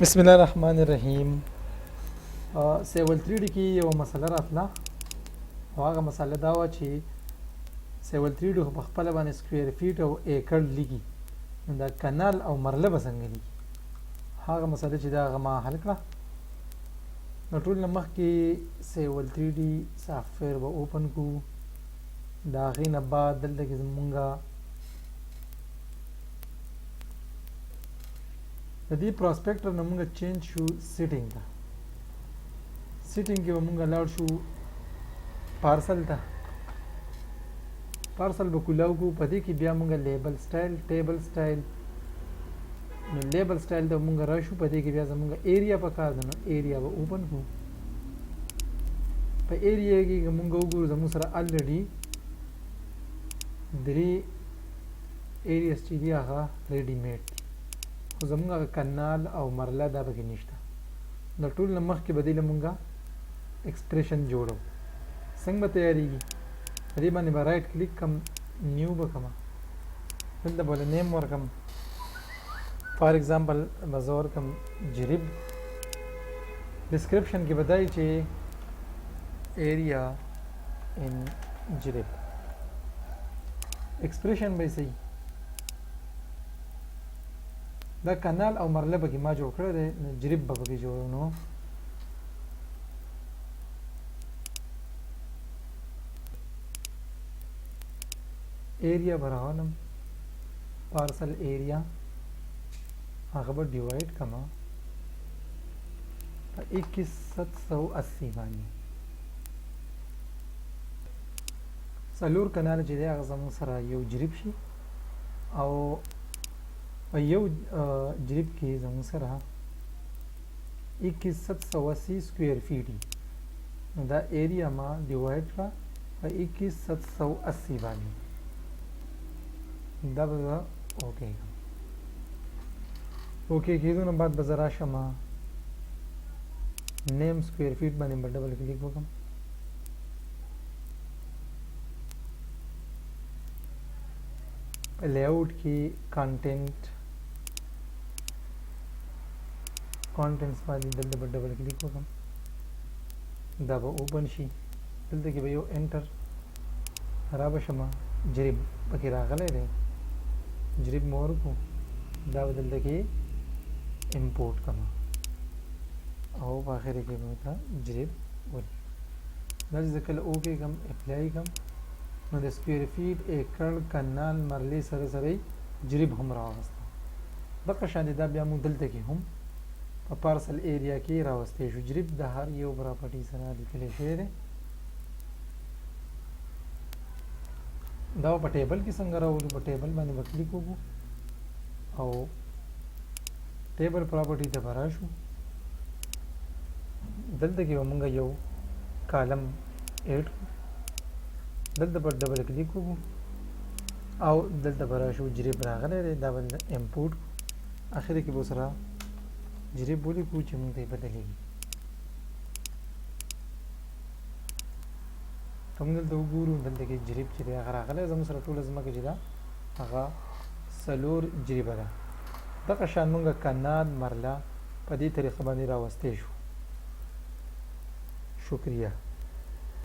बिस्मिल्लाहिर्रहमानिर्रहीम। सेवल 3D کې یو مسله راتله او هغه مسله دا وه چې سیول 3D خو په خپله باندې سکویر فیټ او ایکړ لیکي، نو دا کنال او مرله به څنګه لیکي؟ هغه مسله چې دا هغه ما حل کړه. نو ټول نه مخکې سیول 3D سافټویر به اوپن کړو. د هغې نه بعد دلته کې زمونږه د دې پراسپیکټر نه مونږ چینج شو سیټینګ ته. سیټینګ کې به مونږ لاړ شو پارسل ته. پارسل به کولاو کو، په دې کې بیا مونږ لیبل سټایل ټیبل سټایل، نو لیبل سټایل ته مونږ راشو. په دې کې بیا زمونږ ایریا پکار ده، نو ایریا به اوپن کو. په ایریا کې که مونږ وګورو زمونږ سره الریډي درې ایریاس چې دي هغه ریډي میډ دي، خو زمونږ هغه کنال او مرله دا پکې نشته. د ټول نه مخکې به دې له مونږه ایکسپریشن جوړو. څنګه به تیارېږي؟ په دې باندې به رایټ کلیک کم، نیو به کړم، دلته به نیم ورکړم. فار ایگزامپل به زه ورکړم جریب. ډسکرپشن کې به دا وي چې ایریا ان جریب. ایکسپریشن به یې صحیح دا کنال او مرله پکې ما جوړ کړی دی، نو جریب به پکې جوړو. نو ایریا به راولم، پارسل ایریا هغه به ډیوایډ کړم په 21780 باندې. څلور کنال چې دی هغه زموږ سره یو جریب شي، او په یو جریب کې زموږ سره 21780 سکویر فیټ وي. نو دا ایریا ما ډیوایډ کړه په 21780 باندې. دا به زه اوکې کړم. اوکې کېدو نه بعد به زه راشم نیم سکویر فیټ باندې به ډبل کلیک وکړم. په لیاوټ کې کانټینټس باندې دلته به ډبل کلیک وکړم، دا به اوپن شي. دلته کې به یو انټر را به شم. جریب پکې راغلی دی، جریب مې ورکړو، دا به دلته کې امپورټ کړم او په اخر کې به ورته جریب ولیکم. دا چې زه کله اوکې کړم اپلای کړم، نو د سکویر فیټ ایکړ کنال مرلې سره سره جریب هم راوسته. دغه شان دا بیا موږ دلته کې هم په پارسل ایریا کې راوستی شو. جریب د هر یو پراپرټي سره لیکلی شوی دی. دا په ټیبل کې څنګه راولو؟ په ټیبل باندې به کلیک وکړو او ټیبل پراپرټي ته به راشو. دلته کې به موږ یو کالم ایډ کړو، دلته به ډبل کلیک وکړو او دلته به راشو. جریب راغلی دی، دا به امپورټ کړو. اخر کې به سره جریب ولیکو چې موږ ته یې بدلېږي. که موږ دلته وګورو دلته کې جریب چې دی هغه راغلی زموږ سره ټوله ځمکه چې ده هغه څلور جریبه ده. دغه شان موږ کنال مرله په دې طریقه باندې راوستی شو. شکریه.